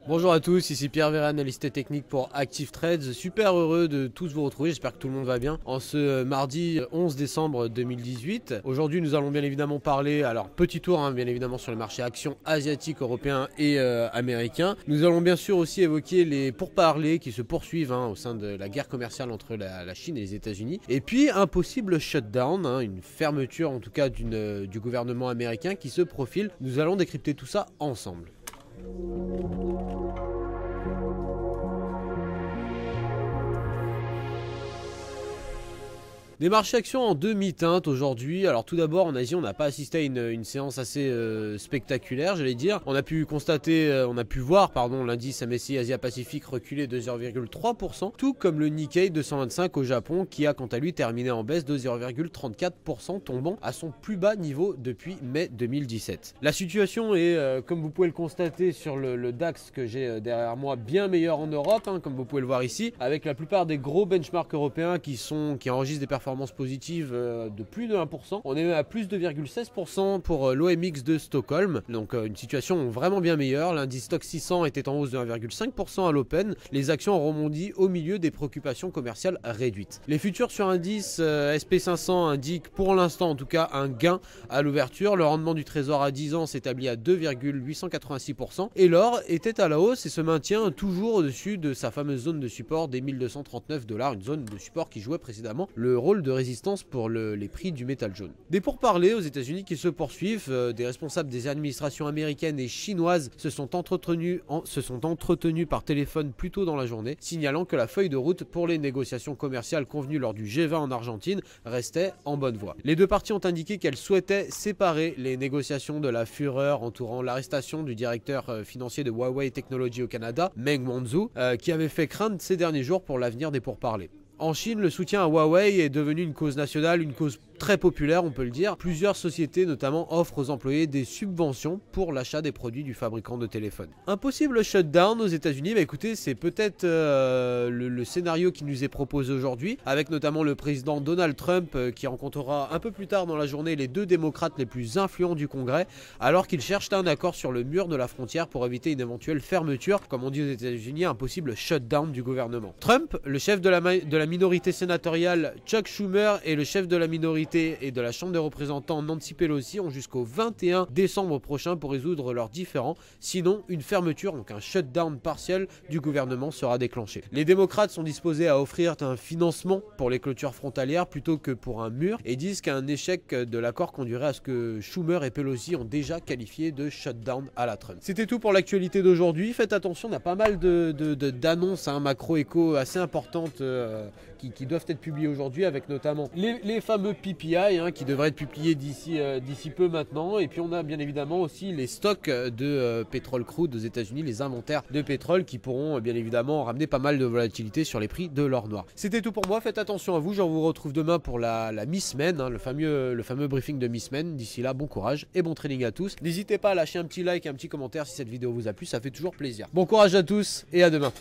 Bonjour à tous, ici Pierre Véret, analyste technique pour Active Trades. Super heureux de tous vous retrouver, j'espère que tout le monde va bien. En ce mardi 11 décembre 2018, aujourd'hui nous allons bien évidemment parler, alors petit tour bien évidemment sur les marchés actions asiatiques, européens et américains. Nous allons bien sûr aussi évoquer les pourparlers qui se poursuivent au sein de la guerre commerciale entre la Chine et les États-Unis. Et puis un possible shutdown, une fermeture en tout cas du gouvernement américain qui se profile. Nous allons décrypter tout ça ensemble. Des marchés actions en demi-teinte aujourd'hui. Alors tout d'abord en Asie on n'a pas assisté à une séance assez spectaculaire, j'allais dire. On a pu voir l'indice MSCI Asia Pacifique reculer de 0,3%, tout comme le Nikkei 225 au Japon qui a quant à lui terminé en baisse de 0,34%, tombant à son plus bas niveau depuis mai 2017. La situation est, comme vous pouvez le constater sur le DAX que j'ai derrière moi, bien meilleure en Europe, comme vous pouvez le voir ici, avec la plupart des gros benchmarks européens qui enregistrent des performances positives de plus de 1%. On est à plus de 2,16% pour l'OMX de Stockholm, donc une situation vraiment bien meilleure. L'indice Stoxx 600 était en hausse de 1,5% à l'open. Les actions ont rebondi au milieu des préoccupations commerciales réduites. Les futurs sur indice SP500 indiquent pour l'instant en tout cas un gain à l'ouverture. Le rendement du trésor à 10 ans s'établit à 2,886% et l'or était à la hausse et se maintient toujours au-dessus de sa fameuse zone de support des 1239$, une zone de support qui jouait précédemment le rôle de résistance pour les prix du métal jaune. Des pourparlers aux États-Unis qui se poursuivent, des responsables des administrations américaines et chinoises se sont entretenus par téléphone plus tôt dans la journée, signalant que la feuille de route pour les négociations commerciales convenues lors du G20 en Argentine restait en bonne voie. Les deux parties ont indiqué qu'elles souhaitaient séparer les négociations de la fureur entourant l'arrestation du directeur financier de Huawei Technology au Canada, Meng Wanzhou, qui avait fait craindre ces derniers jours pour l'avenir des pourparlers. En Chine, le soutien à Huawei est devenu une cause nationale, une cause très populaire, on peut le dire. Plusieurs sociétés notamment offrent aux employés des subventions pour l'achat des produits du fabricant de téléphones. Un possible shutdown aux États-Unis, écoutez, c'est peut-être le scénario qui nous est proposé aujourd'hui, avec notamment le président Donald Trump qui rencontrera un peu plus tard dans la journée les deux démocrates les plus influents du Congrès, alors qu'ils cherchent un accord sur le mur de la frontière pour éviter une éventuelle fermeture, comme on dit aux États-Unis, un possible shutdown du gouvernement. Trump, le chef de la minorité sénatoriale Chuck Schumer et le chef de la minorité et de la Chambre des représentants Nancy Pelosi ont jusqu'au 21 décembre prochain pour résoudre leurs différends, sinon une fermeture, donc un shutdown partiel du gouvernement sera déclenché. Les démocrates sont disposés à offrir un financement pour les clôtures frontalières plutôt que pour un mur et disent qu'un échec de l'accord conduirait à ce que Schumer et Pelosi ont déjà qualifié de shutdown à la Trump. C'était tout pour l'actualité d'aujourd'hui. Faites attention, on a pas mal d'annonces macro-éco assez importantes qui doivent être publiées aujourd'hui, avec notamment les fameux PPI qui devraient être publiés d'ici peu maintenant. Et puis on a bien évidemment aussi les stocks de pétrole crude aux États-Unis, les inventaires de pétrole qui pourront bien évidemment ramener pas mal de volatilité sur les prix de l'or noir. C'était tout pour moi, faites attention à vous, je vous retrouve demain pour la mi-semaine, le fameux briefing de mi-semaine. D'ici là, bon courage et bon trading à tous. N'hésitez pas à lâcher un petit like et un petit commentaire si cette vidéo vous a plu, ça fait toujours plaisir. Bon courage à tous et à demain.